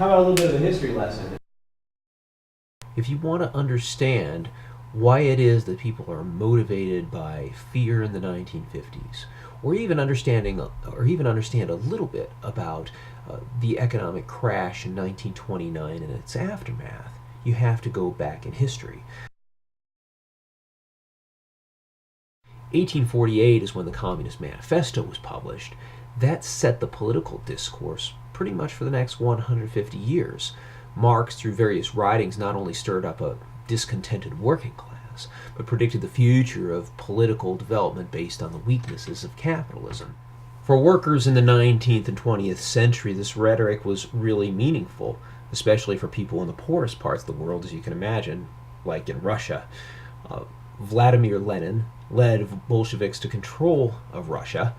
How about a little bit of a history lesson? If you want to understand why it is that people are motivated by fear in the 1950s, or even understand a little bit about the economic crash in 1929 and its aftermath, you have to go back in history. 1848 is when the Communist Manifesto was published. That set the political discourse pretty much for the next 150 years. Marx, through various writings, not only stirred up a discontented working class, but predicted the future of political development based on the weaknesses of capitalism. For workers in the 19th and 20th century, this rhetoric was really meaningful, especially for people in the poorest parts of the world, as you can imagine, like in Russia. Vladimir Lenin led Bolsheviks to control of Russia,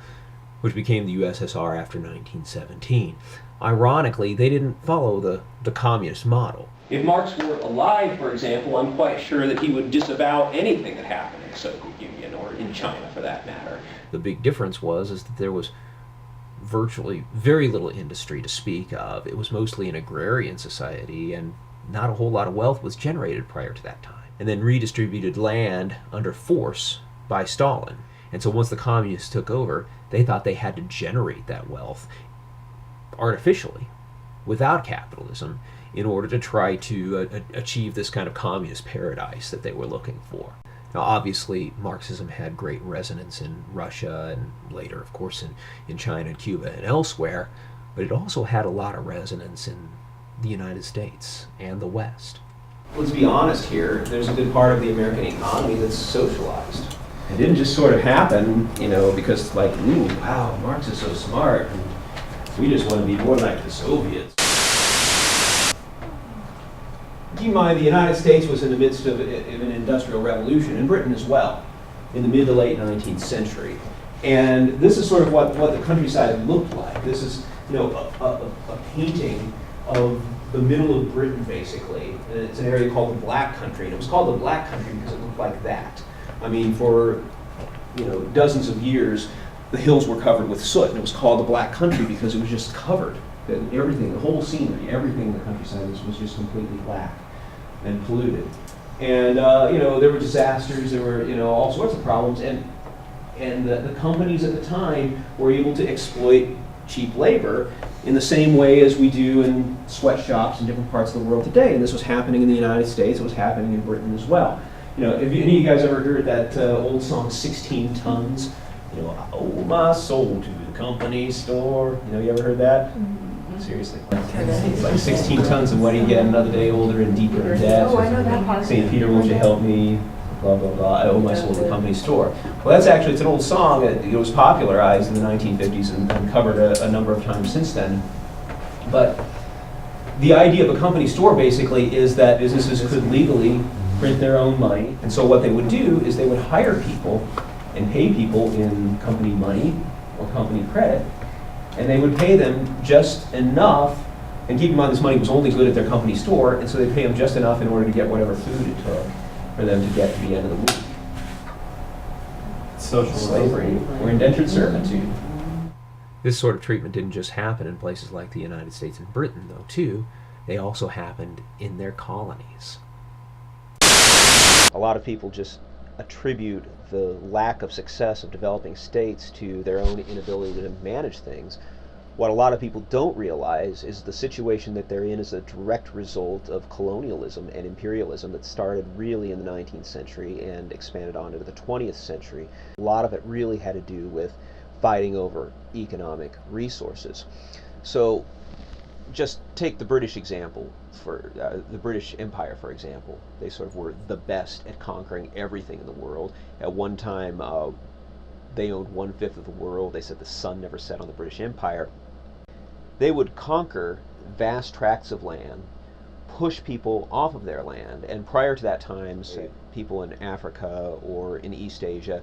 which became the USSR after 1917. Ironically, they didn't follow the communist model. If Marx were alive, for example, I'm quite sure that he would disavow anything that happened in the Soviet Union, or in China for that matter. The big difference is that there was virtually very little industry to speak of. It was mostly an agrarian society, and not a whole lot of wealth was generated prior to that time. And then redistributed land under force by Stalin. And so once the communists took over, they thought they had to generate that wealth artificially, without capitalism, in order to try to achieve this kind of communist paradise that they were looking for. Now, obviously, Marxism had great resonance in Russia and later, of course, in China and Cuba and elsewhere, but it also had a lot of resonance in the United States and the West. Let's be honest here, there's a good part of the American economy that's socialized. It didn't just sort of happen, because like, ooh, wow, Marx is so smart, and we just want to be more like the Soviets. Keep in mind, the United States was in the midst of an industrial revolution, and Britain as well, in the mid to late 19th century. And this is sort of what the countryside looked like. This is, a painting of the middle of Britain, basically. And it's an area called the Black Country, and it was called the Black Country because it looked like that. I mean, for dozens of years, the hills were covered with soot, and it was called the Black Country because it was just covered. Everything, the whole scenery, everything in the countryside was just completely black and polluted. And there were disasters, there were all sorts of problems, and the companies at the time were able to exploit cheap labor in the same way as we do in sweatshops in different parts of the world today. And this was happening in the United States, it was happening in Britain as well. Have any of you guys ever heard that old song, 16 Tons? I owe my soul to the company store. You ever heard that? Mm-hmm. Seriously. It's like 16 tons, and what do you get? Another day older and deeper in debt. Oh, I know that part. St. Peter, won't you help me? Blah, blah, blah. I owe my soul to the company store. Well, it's an old song. It was popularized in the 1950s and covered a number of times since then. But the idea of a company store basically is that businesses could legally print their own money. And so what they would do is they would hire people and pay people in company money or company credit, and they would pay them just enough, and keep in mind this money was only good at their company store, and so they'd pay them just enough in order to get whatever food it took for them to get to the end of the week. Social slavery or indentured servitude. This sort of treatment didn't just happen in places like the United States and Britain, though, too. They also happened in their colonies. A lot of people just attribute the lack of success of developing states to their own inability to manage things. What a lot of people don't realize is the situation that they're in is a direct result of colonialism and imperialism that started really in the 19th century and expanded on into the 20th century. A lot of it really had to do with fighting over economic resources. So just take the British example, for the British Empire, for example. They sort of were the best at conquering everything in the world. At one time, they owned 1/5 of the world. They said the sun never set on the British Empire. They would conquer vast tracts of land, push people off of their land, and prior to that time, say, people in Africa or in East Asia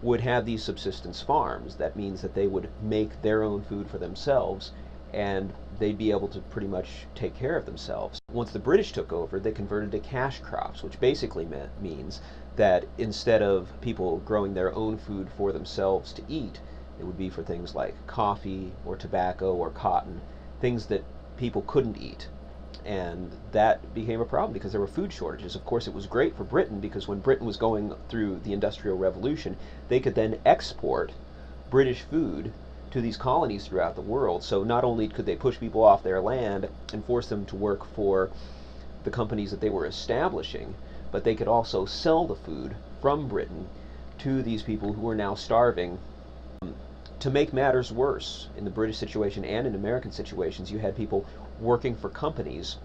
would have these subsistence farms. That means that they would make their own food for themselves, and they'd be able to pretty much take care of themselves. Once the British took over, they converted to cash crops, which basically means that instead of people growing their own food for themselves to eat, it would be for things like coffee or tobacco or cotton, things that people couldn't eat. And that became a problem because there were food shortages. Of course, it was great for Britain because when Britain was going through the Industrial Revolution, they could then export British food to these colonies throughout the world. So not only could they push people off their land and force them to work for the companies that they were establishing, but they could also sell the food from Britain to these people who were now starving. To make matters worse, in the British situation and in American situations, you had people working for companies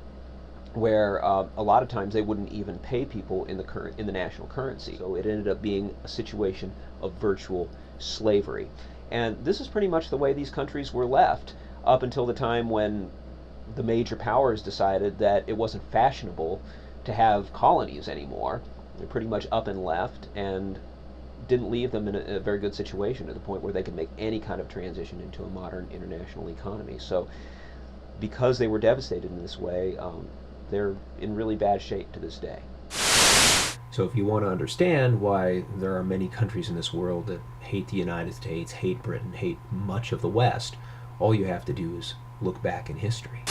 where a lot of times they wouldn't even pay people in the national currency. So it ended up being a situation of virtual slavery. And this is pretty much the way these countries were left up until the time when the major powers decided that it wasn't fashionable to have colonies anymore. They're pretty much up and left and didn't leave them in a very good situation to the point where they could make any kind of transition into a modern international economy. So because they were devastated in this way, they're in really bad shape to this day. So if you want to understand why there are many countries in this world that hate the United States, hate Britain, hate much of the West, all you have to do is look back in history.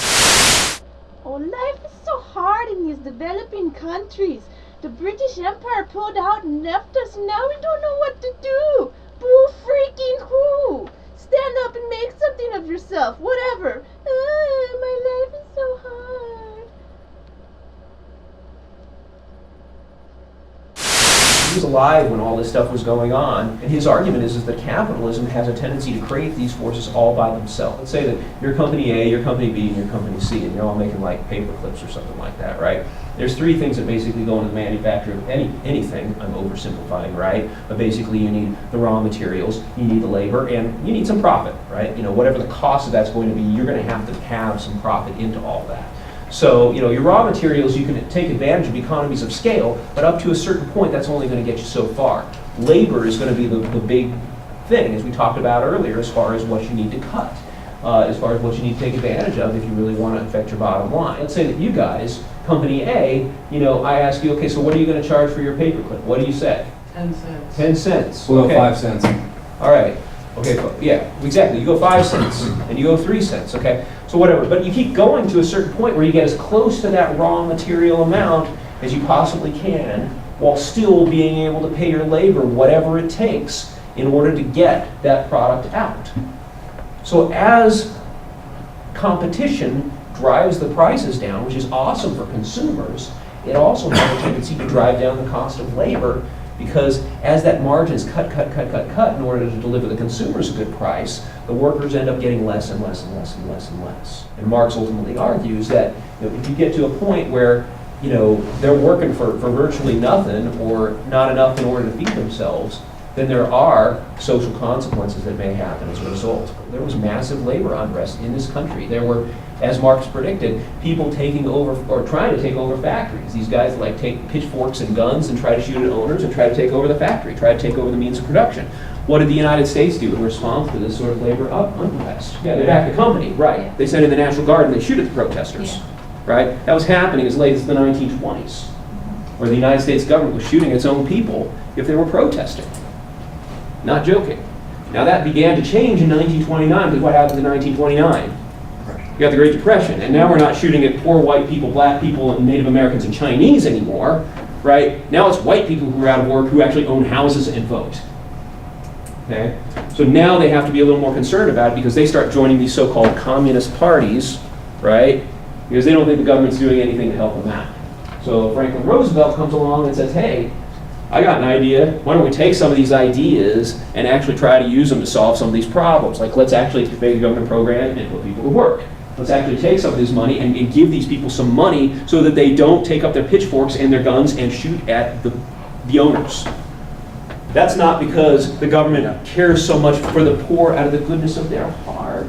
Oh, life is so hard in these developing countries. The British Empire pulled out and left us, and now we don't know what to do. Boo freaking who? Stand up and make something of yourself, whatever. My life is so hard. He was alive when all this stuff was going on, and his argument is that capitalism has a tendency to create these forces all by themselves. Let's say that you're company A, you're company B, and you're company C, and you're all making like paper clips or something like that, right? There's three things that basically go into the manufacture of anything. I'm oversimplifying, right? But basically you need the raw materials, you need the labor, and you need some profit, right? You know, whatever the cost of that's going to be, you're going to have some profit into all that. So, you know, your raw materials, you can take advantage of economies of scale, but up to a certain point, that's only going to get you so far. Labor is going to be the big thing, as we talked about earlier, as far as what you need to cut, as far as what you need to take advantage of if you really want to affect your bottom line. Let's say that you guys, company A, you know, I ask you, okay, so what are you going to charge for your paperclip? What do you say? 10 cents. 10 cents. Well, Okay. 5 cents. All right. Okay, yeah, exactly. You go 5 cents, and you go 3 cents, okay? So whatever, but you keep going to a certain point where you get as close to that raw material amount as you possibly can, while still being able to pay your labor whatever it takes in order to get that product out. So as competition drives the prices down, which is awesome for consumers, it also has a tendency to drive down the cost of labor, because as that margin is cut in order to deliver the consumers a good price, the workers end up getting less and less and less and less and less. And Marx ultimately argues that, you know, if you get to a point where, you know, they're working for virtually nothing or not enough in order to feed themselves, then there are social consequences that may happen as a result. There was massive labor unrest in this country. There were, as Marx predicted, people taking over or trying to take over factories. These guys like take pitchforks and guns and try to shoot at owners and try to take over the factory, try to take over the means of production. What did the United States do in response to this sort of labor unrest? Yeah, they backed the company, right. Yeah. They sent in the National Guard and they shoot at the protesters, right? That was happening as late as the 1920s, where the United States government was shooting its own people if they were protesting. Not joking. Now that began to change in 1929, because what happened in 1929? You got the Great Depression, and now we're not shooting at poor white people, black people, and Native Americans and Chinese anymore, right? Now it's white people who are out of work who actually own houses and vote. Okay? So now they have to be a little more concerned about it because they start joining these so-called communist parties, right? Because they don't think the government's doing anything to help them out. So Franklin Roosevelt comes along and says, hey, I got an idea. Why don't we take some of these ideas and actually try to use them to solve some of these problems? Like, let's actually make a government program and put people to work. Let's actually take some of this money and give these people some money so that they don't take up their pitchforks and their guns and shoot at the owners. That's not because the government cares so much for the poor out of the goodness of their heart,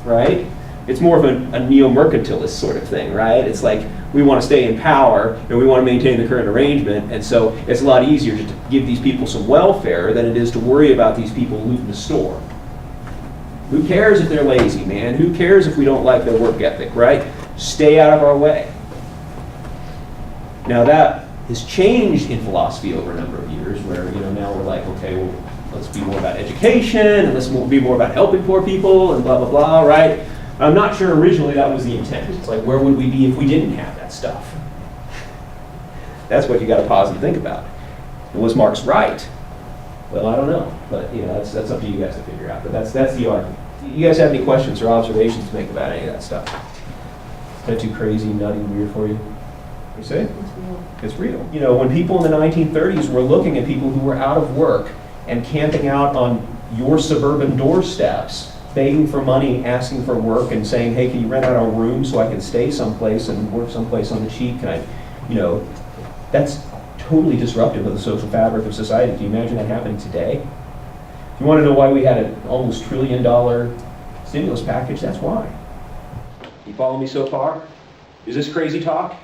right? It's more of a neo-mercantilist sort of thing, right? It's like, we want to stay in power and we want to maintain the current arrangement, and so it's a lot easier to give these people some welfare than it is to worry about these people looting the store. Who cares if they're lazy, man? Who cares if we don't like their work ethic, right? Stay out of our way. Now that has changed in philosophy over a number of years, where, you know, now we're like, okay, well, let's be more about education and let's be more about helping poor people and blah, blah, blah, right? I'm not sure originally that was the intent. It's like, where would we be if we didn't have that stuff? That's what you got to pause and think about. And was Marx right? Well, I don't know, but that's up to you guys to figure out. But that's the argument. You guys have any questions or observations to make about any of that stuff? Is that too crazy, nutty, weird for you? You say? It's real. When people in the 1930s were looking at people who were out of work and camping out on your suburban doorsteps, begging for money, asking for work, and saying, hey, can you rent out a room so I can stay someplace and work someplace on the cheap? That's totally disruptive of the social fabric of society. Can you imagine that happening today? If you want to know why we had an almost $1 trillion stimulus package, that's why. You follow me so far? Is this crazy talk?